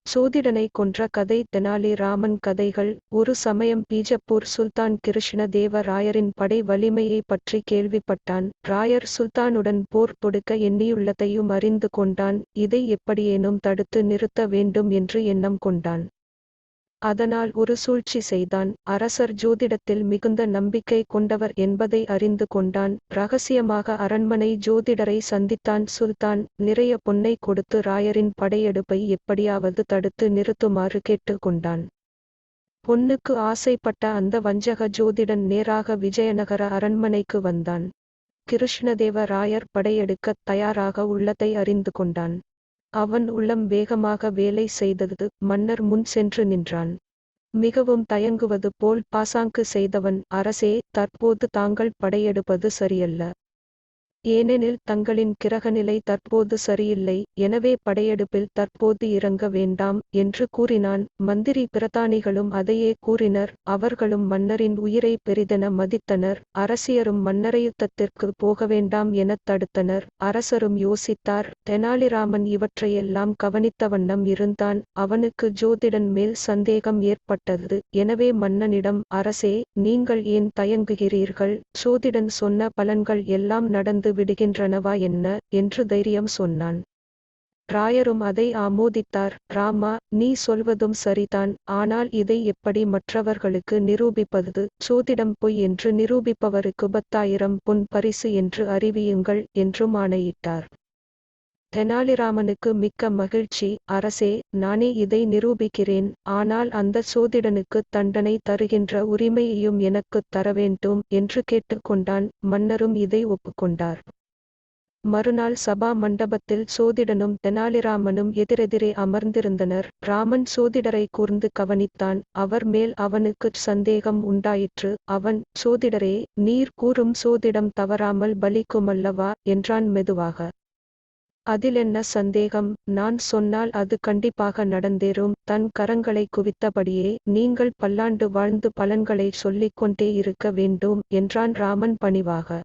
சோதிடனை கொன்ற கதை தெனாலி ராமன் கதைகள். ஒரு சமயம் பீஜப்பூர் சுல்தான் கிருஷ்ண தேவ ராயரின் படை வலிமையை பற்றி கேள்விப்பட்டான். ராயர் சுல்தானுடன் போர் தொடுக்க எண்ணியுள்ளதையும் அறிந்து கொண்டான். இதை எப்படியேனும் தடுத்து நிறுத்த வேண்டும் என்று எண்ணம் கொண்டான். அதனால் ஒரு சூழ்ச்சி செய்தான். அரசர் ஜோதிடத்தில் மிகுந்த நம்பிக்கை கொண்டவர் என்பதை அறிந்து கொண்டான். இரகசியமாக அரண்மனை ஜோதிடரை சந்தித்தான். சுல்தான் நிறைய பொன்னை கொடுத்து ராயரின் படையெடுப்பை எப்படியாவது தடுத்து நிறுத்துமாறு கேட்டுக்கொண்டான். பொன்னுக்கு ஆசைப்பட்ட அந்த வஞ்சக ஜோதிடன் நேராக விஜயநகர அரண்மனைக்கு வந்தான். கிருஷ்ணதேவ ராயர் படையெடுக்கத் தயாராக உள்ளதை அறிந்து கொண்டான். அவன் உள்ளம் வேகமாக வேலை செய்தது. மன்னர் முன் சென்று நின்றான். மிகவும் தயங்குவது போல் பாசாங்கு செய்தவன், அரசே, தற்போது தாங்கள் படையெடுப்பது சரியல்ல. ஏனெனில் தங்களின் கிரகநிலை தற்போது சரியில்லை. எனவே படையெடுப்பில் தற்போது இறங்க வேண்டாம் என்று கூறினான். மந்திரி பிரதானிகளும் அதையே கூறினர். அவர்களும் மன்னரின் உயிரை பெரிதென மதித்தனர். அரசியரும் மன்னரை யுத்தத்திற்கு போக வேண்டாம் எனத் தடுத்தனர். அரசரும் யோசித்தார். தெனாலிராமன் இவற்றையெல்லாம் கவனித்த வண்ணம் இருந்தான். அவனுக்கு ஜோதிடன் மேல் சந்தேகம் ஏற்பட்டது. எனவே மன்னனிடம், அரசே, நீங்கள் ஏன் தயங்குகிறீர்கள்? ஜோதிடன் சொன்ன பலன்கள் எல்லாம் நடந்து விடுகின்றனவா என்ன என்று தைரியம் சொன்னான். ராயரும் அதை ஆமோதித்தார். ராமா, நீ சொல்வதும் சரிதான். ஆனால் இதை எப்படி மற்றவர்களுக்கு நிரூபிப்பது? ஜோதிடம் பொய் என்று நிரூபிப்பவருக்கு 10,000 பொன் பரிசு என்று அறிவியுங்கள் என்றும் ஆணையிட்டார். தெனாலிராமனுக்கு மிக்க மகிழ்ச்சி. அரசே, நானே இதை நிரூபிக்கிறேன். ஆனால் அந்த சோதிடனுக்கு தண்டனை தருகின்ற உரிமையையும் எனக்குத் தர வேண்டும் என்று கேட்டுக்கொண்டான். மன்னரும் இதை ஒப்புக்கொண்டார். மறுநாள் சபா மண்டபத்தில் சோதிடனும் தெனாலிராமனும் எதிரெதிரே அமர்ந்திருந்தனர். ராமன் சோதிடரை கூர்ந்து கவனித்தான். அவர் மேல் அவனுக்குச் சந்தேகம் உண்டாயிற்று. அவன், சோதிடரே, நீர் கூறும் சோதிடம் தவறாமல் பலிக்குமல்லவா என்றான் மெதுவாக. அதிலென்ன சந்தேகம்? நான் சொன்னால் அது கண்டிப்பாக நடந்தேறும். தன் கரங்களை குவித்தபடியே, நீங்கள் பல்லாண்டு வாழ்ந்து பலன்களை சொல்லிக் கொண்டே இருக்க வேண்டும் என்றான் ராமன் பணிவாக.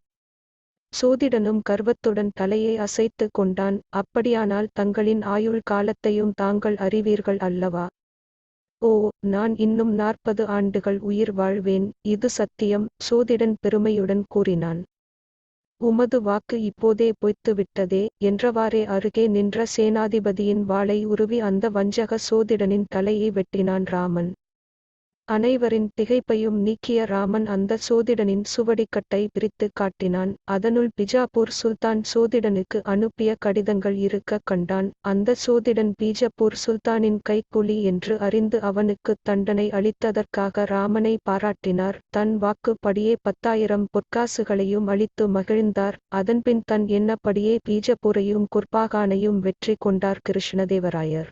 சோதிடனும் கர்வத்துடன் தலையை அசைத்து கொண்டான். அப்படியானால் தங்களின் ஆயுள் காலத்தையும் தாங்கள் அறிவீர்கள் அல்லவா? ஓ, நான் இன்னும் 40 ஆண்டுகள் உயிர் வாழ்வேன். இது சத்தியம், சோதிடன் பெருமையுடன் கூறினான். உமது வாக்கு இப்போதே பொய்த்துவிட்டதே என்றவாறே அருகே நின்ற சேனாதிபதியின் வாளை உருவி அந்த வஞ்சக சோதிடனின் தலையை வெட்டினான் ராமன். அனைவரின் திகைப்பையும் நீக்கிய ராமன் அந்த சோதிடனின் சுவடிக்கட்டை பிரித்து காட்டினான். அதனுள் பிஜாப்பூர் சுல்தான் சோதிடனுக்கு அனுப்பிய கடிதங்கள் இருக்க கண்டான். அந்த சோதிடன் பீஜப்பூர் சுல்தானின் கைக்கூலி என்று அறிந்து அவனுக்கு தண்டனை அளித்ததற்காக ராமனை பாராட்டினார். தன் வாக்குப்படியே 10,000 பொற்காசுகளையும் அளித்து மகிழ்ந்தார். அதன்பின் தன் எண்ணப்படியே பீஜப்பூரையும் குர்பாகானையும் வெற்றி கொண்டார் கிருஷ்ணதேவராயர்.